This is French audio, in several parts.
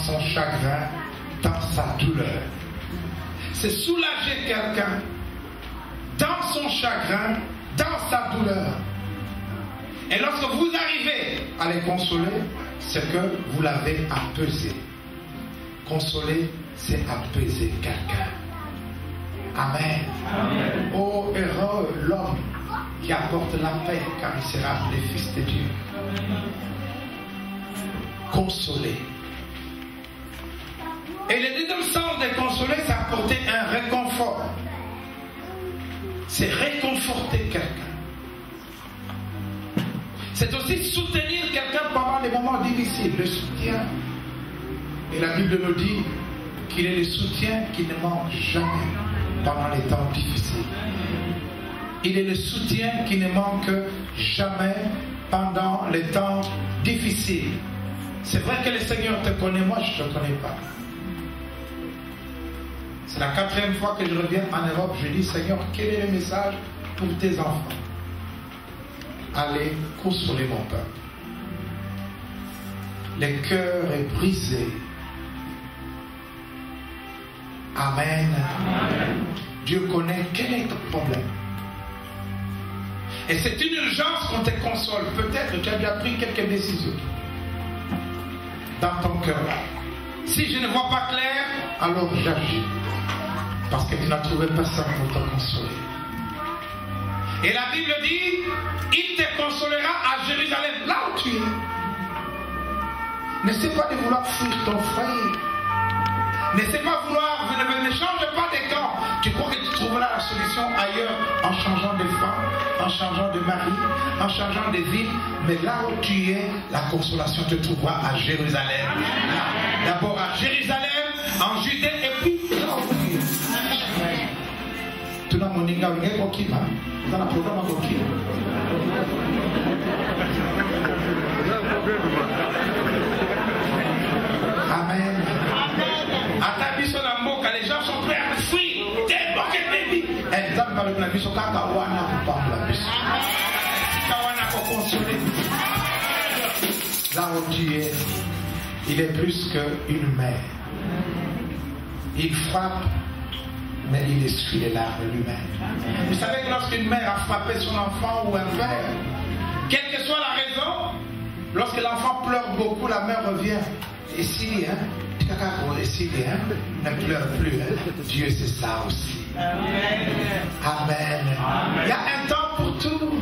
son chagrin, dans sa douleur. C'est soulager quelqu'un dans son chagrin, dans sa douleur. Et lorsque vous arrivez à les consoler, c'est que vous l'avez apaisé. Consoler, c'est apaiser quelqu'un. Amen. Amen. Oh, heureux l'homme qui apporte la paix, car il sera appelé fils de Dieu. Consoler. Et le deuxième sens de consoler, c'est apporter un réconfort. C'est réconforter quelqu'un. C'est aussi soutenir quelqu'un pendant les moments difficiles. Le soutien. Et la Bible nous dit qu'il est le soutien qui ne manque jamais pendant les temps difficiles. Il est le soutien qui ne manque jamais pendant les temps difficiles. C'est vrai que le Seigneur te connaît, moi je ne te connais pas. C'est la 4e fois que je reviens en Europe, je dis Seigneur, quel est le message pour tes enfants? Allez consoler mon peuple. Le cœur est brisé. Amen. Amen. Dieu connaît quel est ton problème. Et c'est une urgence qu'on te console. Peut-être tu as déjà pris quelques décisions dans ton cœur. Si je ne vois pas clair, alors j'agis. Parce que tu n'as trouvé personne pour te consoler. Et la Bible dit, il te consolera à Jérusalem, là où tu es. N'essaie pas de vouloir fuir ton frère. N'essaie pas vouloir, ne change pas de camp. Tu crois que tu trouveras la solution ailleurs en changeant de femme, en changeant de mari, en changeant de ville. Mais là où tu es, la consolation te trouvera à Jérusalem. D'abord à Jérusalem, en Judée, et puis là où tu es. Tu n'as mon ninga, tu n'as dans la programme à Amen. À ta vie sur la moque, les gens sont prêts à fuir. T'es moqué, baby. Et dans la vie sur la kawana pour pas la vie. Kawana pour consoler. Là où tu es, il est plus qu'une mère. Il frappe, mais il essuie les larmes lui-même. Vous savez que lorsqu'une mère a frappé son enfant ou un père, quelle que soit la raison, lorsque l'enfant pleure beaucoup, la mère revient. Et si, ne pleure plus, Dieu c'est ça aussi. Amen. Amen. Il y a un temps pour tout.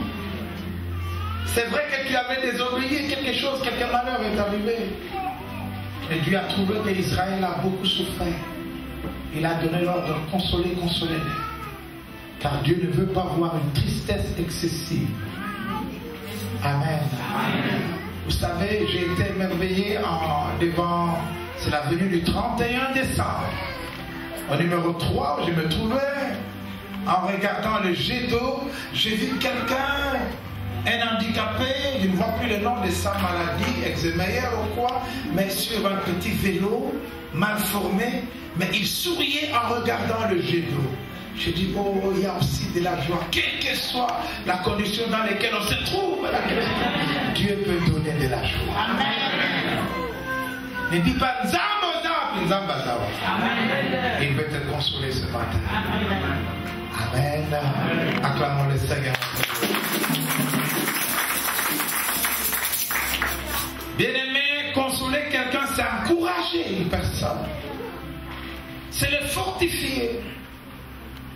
C'est vrai que tu avais désobéi quelque chose, quelque malheur est arrivé. Et Dieu a trouvé que Israël a beaucoup souffert. Il a donné l'ordre de consoler, consoler. Car Dieu ne veut pas voir une tristesse excessive. Amen. Amen. Vous savez, j'ai été émerveillé devant, c'est la venue du 31 décembre. Au numéro 3, je me trouvais en regardant le jet d'eau. J'ai vu quelqu'un, un handicapé, je ne vois plus le nom de sa maladie, eczémaire ou quoi, mais sur un petit vélo, mal formé, mais il souriait en regardant le jet d'eau. Je dis, oh, il y a aussi de la joie, quelle que soit la condition dans laquelle on se trouve. Dieu peut donner de la joie. Amen. Ne dis pas, il veut te consoler ce matin. Amen. Acclamons le Seigneur. Bien-aimé, consoler quelqu'un, c'est encourager une personne. C'est le fortifier.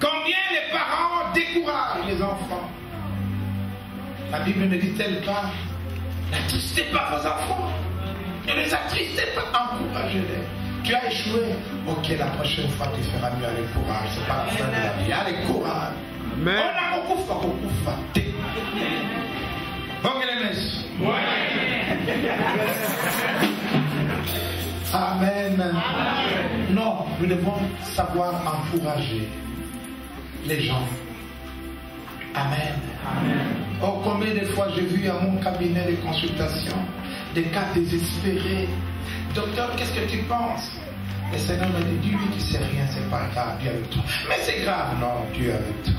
Combien les parents découragent les enfants? La Bible ne dit-elle pas, n'attristez pas vos enfants, ne les attristez pas, encouragez-les. Tu as échoué, ok, la prochaine fois tu feras mieux, allez, courage, c'est pas la fin de la vie, allez, courage. On a beaucoup fait. Bon, quel est le Amen. Non, nous devons savoir encourager les gens. Amen. Amen. Oh, combien de fois j'ai vu à mon cabinet de consultation des cas désespérés. Docteur, qu'est-ce que tu penses? Le Seigneur m'a dit, lui qui sait rien, c'est pas grave, Dieu avec toi. Mais c'est grave, non, Dieu avec toi.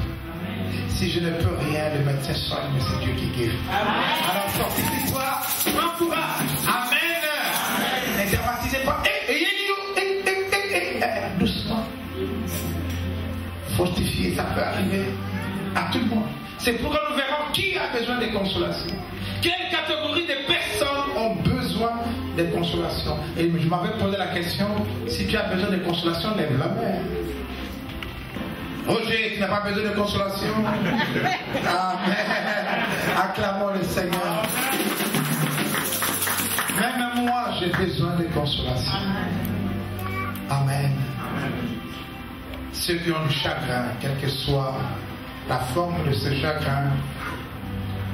Si je ne peux rien, le médecin soigne, mais c'est Dieu qui guérit. Alors fortifie-toi, prends courage. Amen. Ne te baptisez pas. Et arriver à tout le monde. C'est pourquoi nous verrons qui a besoin de consolation. Quelle catégorie de personnes ont besoin de consolation. Et je m'avais posé la question, si tu as besoin de consolation, lève la main. Roger, tu n'as pas besoin de consolation? Amen. Acclamons le Seigneur. Même moi, j'ai besoin de consolation. Amen. Ceux qui ont du chagrin, quelle que soit la forme de ce chagrin,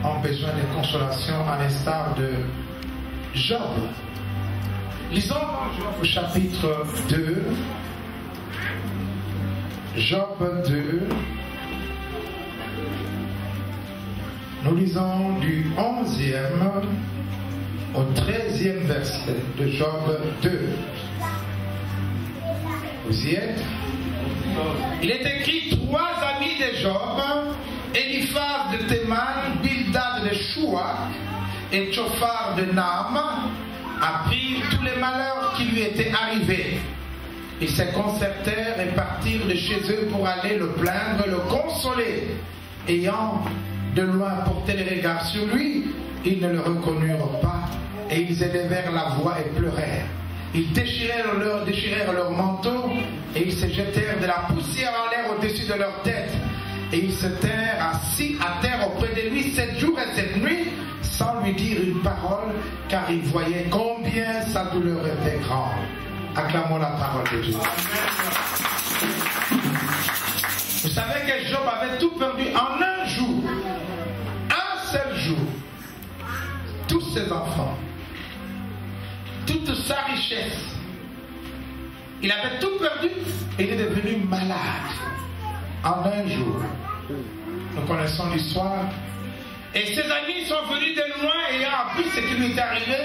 ont besoin de consolation à l'instar de Job. Lisons au chapitre 2. Job 2. Nous lisons du 11e au 13e verset de Job 2. Vous y êtes? Il est écrit 3 amis de Job, Eliphaz de Théman, Bildad de Shua et Tsophar de Naam, apprirent tous les malheurs qui lui étaient arrivés. Ils se concertèrent et partirent de chez eux pour aller le plaindre et le consoler. Ayant de loin porté les regards sur lui, ils ne le reconnurent pas et ils élevèrent la voix et pleurèrent. Ils déchirèrent leur manteau et ils se jetèrent de la poussière en l'air au-dessus de leur tête. Et ils se tinrent assis à terre auprès de lui 7 jours et 7 nuits sans lui dire une parole, car ils voyaient combien sa douleur était grande. Acclamons la parole de Dieu. Vous savez que Job avait tout perdu en un jour. Un seul jour. Tous ses enfants. Toute sa richesse. Il avait tout perdu et il est devenu malade. En un jour. Nous connaissons l'histoire. Et ses amis sont venus de loin ayant appris ce qui lui est arrivé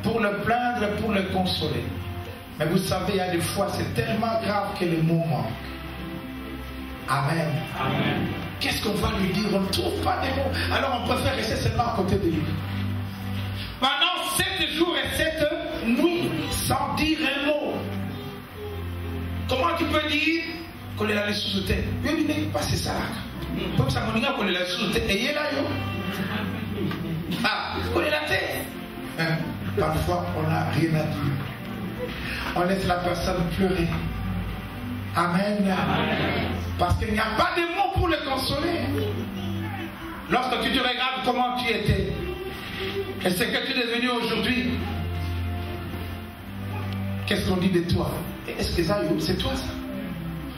pour le plaindre, pour le consoler. Mais vous savez, il y a des fois, c'est tellement grave que les mots manquent. Amen. Amen. Qu'est-ce qu'on va lui dire? On ne trouve pas des mots. Alors on préfère rester seulement à côté de lui. Pendant 7 jours et 7 nuits, sans dire un mot. Comment tu peux dire qu'on est allé sous terre? Oui, mais c'est ça là. Comme ça, on dit qu'on est allé sous terre. Et il est là, yo. Ah, on est la terre. Parfois, on n'a rien à dire. On laisse la personne pleurer. Amen. Amen. Parce qu'il n'y a pas de mots pour le consoler. Lorsque tu te regardes comment tu étais et ce que tu es devenu aujourd'hui, qu'est-ce qu'on dit de toi? Est-ce que ça, c'est toi ça?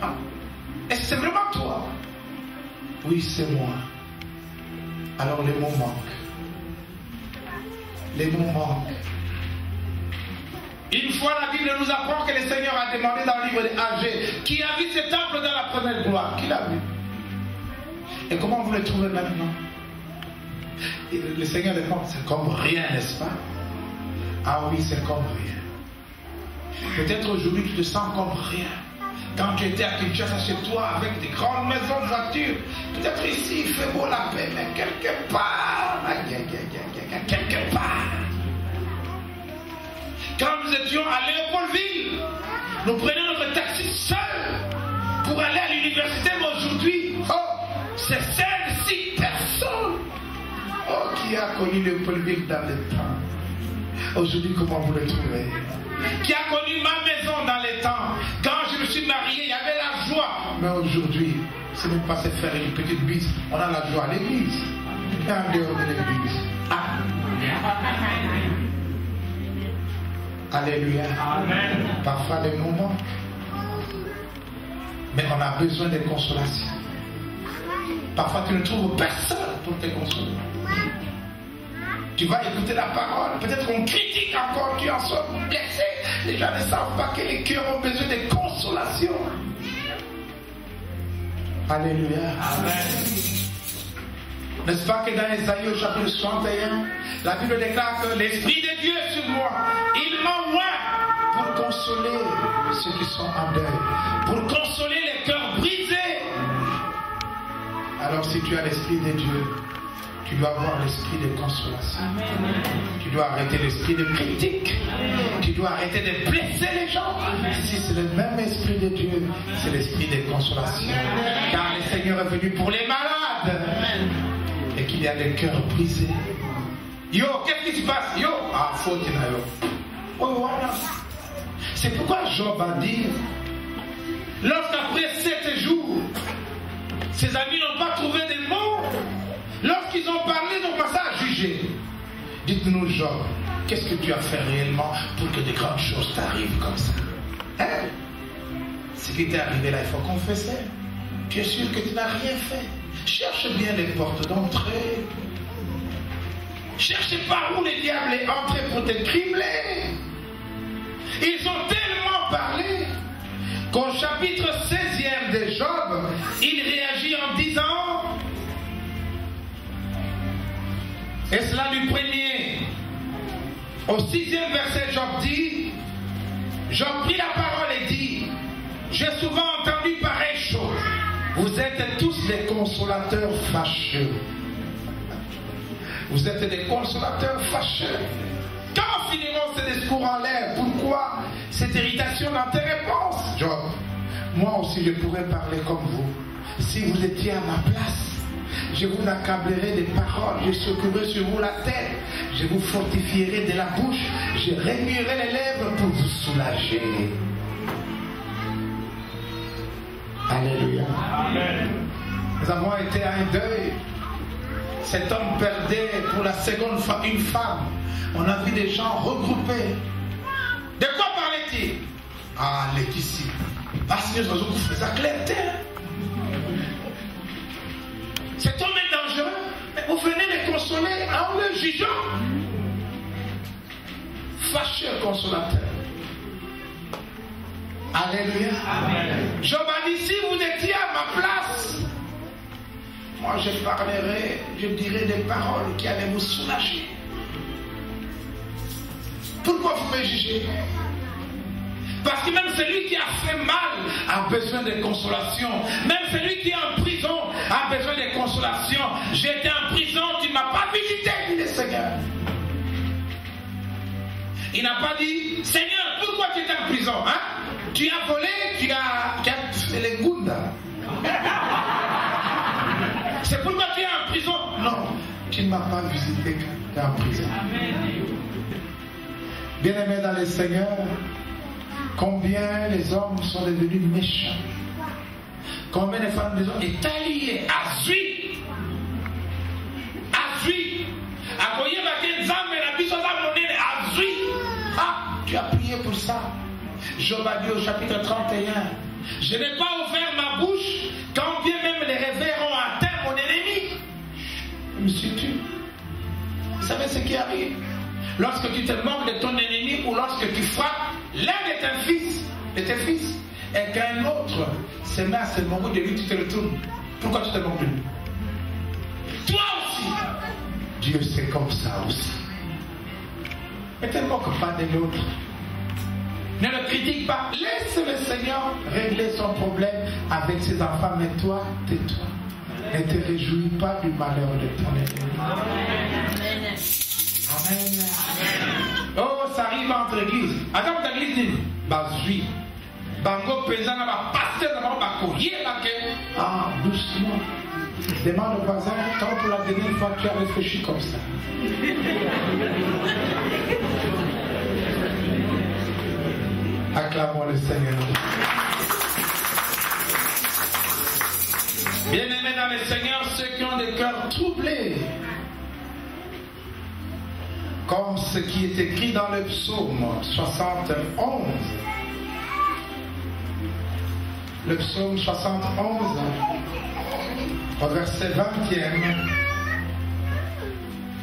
Ah. Est-ce que c'est vraiment toi? Oui, c'est moi. Alors les mots manquent. Les mots manquent. Une fois, la Bible nous apprend que le Seigneur a demandé dans le livre de Agé, qui a vu ce temple dans la première gloire? Qui l'a vu? Et comment vous le trouvez maintenant? Et le Seigneur demande, c'est comme rien, n'est-ce pas? Ah oui, c'est comme rien. Peut-être aujourd'hui tu te sens comme rien. Quand tu étais à Kinshasa chez toi avec des grandes maisons de voitures, peut-être ici il fait beau la paix, mais quelque part, quelque part. Quand nous étions à Léopoldville, nous prenions notre taxi seul pour aller à l'université, mais aujourd'hui, c'est 5-6 personnes qui a connu Léopoldville dans le temps. Aujourd'hui, comment vous le trouvez? Qui a connu ma maison dans les temps. Quand je me suis marié, il y avait la joie. Mais aujourd'hui, c'est même pas se faire une petite bise. On a la joie à l'église. Et en dehors de l'église. Ah. Alléluia. Amen. Parfois des moments. Mais on a besoin de consolation. Parfois tu ne trouves personne pour te consoler. Tu vas écouter la parole. Peut-être qu'on critique encore, tu en sois blessé. Les gens ne savent pas que les cœurs ont besoin de consolation. Alléluia. Amen. N'est-ce pas que dans Ésaïe au chapitre 61, la Bible déclare que l'Esprit de Dieu est sur moi. Il m'envoie pour consoler ceux qui sont en deuil, pour consoler les cœurs brisés. Alors si tu as l'Esprit de Dieu, Tu dois avoir l'esprit de consolation. Tu dois arrêter l'esprit de critique. Tu dois arrêter de blesser les gens. Si c'est le même esprit de Dieu, c'est l'esprit de consolation. Car le Seigneur est venu pour les malades. Et qu'il y a des cœurs brisés. Yo, qu'est-ce qui se passe? Yo, ah, faute yo. Oh, voilà. C'est pourquoi Job a dit, lorsqu'après 7 jours, ses amis n'ont pas trouvé des mots, lorsqu'ils ont parlé, ils ont commencé à juger. Dites-nous, Job, qu'est-ce que tu as fait réellement pour que de grandes choses t'arrivent comme ça? Hein? Ce qui t'est arrivé là, il faut confesser. Tu es sûr que tu n'as rien fait. Cherche bien les portes d'entrée. Cherche par où le diable est entré pour te cribler. Ils ont tellement parlé qu'au chapitre 16e de Job, il réagit en disant, et cela du 1er au 6e verset, Job dit, Job prit la parole et dit, j'ai souvent entendu pareille chose. Vous êtes tous des consolateurs fâcheux. Vous êtes des consolateurs fâcheux. Quand finiront ces discours en l'air? Pourquoi cette irritation dans tes réponses? Job, moi aussi je pourrais parler comme vous. Si vous étiez à ma place, je vous accablerai des paroles, je secouerai sur vous la tête, je vous fortifierai de la bouche, je remuerai les lèvres pour vous soulager. Alléluia. Amen. Nous avons été à un deuil. Cet homme perdait pour la seconde fois une femme. On a vu des gens regroupés. De quoi parlait-il? Ah, Laetitia. Parce que nous avons fait ça clair. Cet homme est dangereux. Mais vous venez les consoler en le jugeant. Fâcheux consolateur. Alléluia. Amen. Job a dit, si vous étiez à ma place, moi je parlerai, je dirai des paroles qui allaient vous soulager. Pourquoi vous me jugez? Parce que même celui qui a fait mal a besoin de consolation. Même celui qui est en prison a besoin de consolation. J'étais en prison, tu ne m'as pas visité, dit le Seigneur. Il n'a pas dit, Seigneur, pourquoi tu étais en prison, hein? Tu as volé, tu as fait les goundas. C'est pourquoi tu es en prison? Non, tu ne m'as pas visité quand tu es en prison. Bien-aimés dans le Seigneur, combien les hommes sont devenus méchants. Combien les femmes des hommes est alliées à Zui. À Zui. À Koye Baken Zam et la Bissosa Monene à Zui. Ah, tu as prié pour ça. Job a dit au chapitre 31, je n'ai pas ouvert ma bouche quand bien même les revers ont atteint mon ennemi. Je me suis tué. Vous savez ce qui arrive? Lorsque tu te moques de ton ennemi ou lorsque tu frappes l'un de tes fils, et qu'un autre se met à se moquer de lui, tu te retournes. Pourquoi tu te moques de lui? Toi aussi. Dieu c'est comme ça aussi. Ne te moque pas de l'autre. Ne le critique pas. Laisse le Seigneur régler son problème avec ses enfants. Mais toi, tais-toi. Ne te réjouis pas du malheur de ton ennemi. Amen. Amen. Oh, ça arrive entre églises. Attends, ta église dit, Bazui. Bango pesant dans la pasteur dans la courrier là. Ah, doucement. Demande au voisin, quand pour la dernière fois tu as réfléchi comme ça. Acclamons le Seigneur. Bien-aimés dans le Seigneur, ceux qui ont des cœurs troublés, comme ce qui est écrit dans le psaume 71. Le psaume 71, au verset 20e,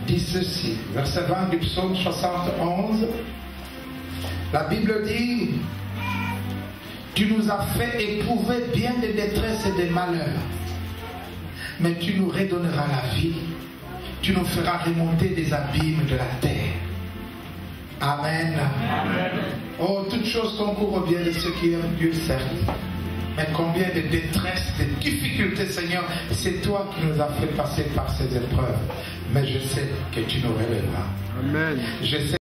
dit ceci. Verset 20 du psaume 71. La Bible dit, tu nous as fait éprouver bien des détresses et des malheurs, mais tu nous redonneras la vie, tu nous feras remonter des abîmes de la terre. Amen. Amen. Oh, toute chose concourt au bien de ceux qui aiment Dieu, certes, Mais combien de détresse, de difficultés, Seigneur, c'est toi qui nous as fait passer par ces épreuves. Mais je sais que tu nous relèveras. Amen. Je sais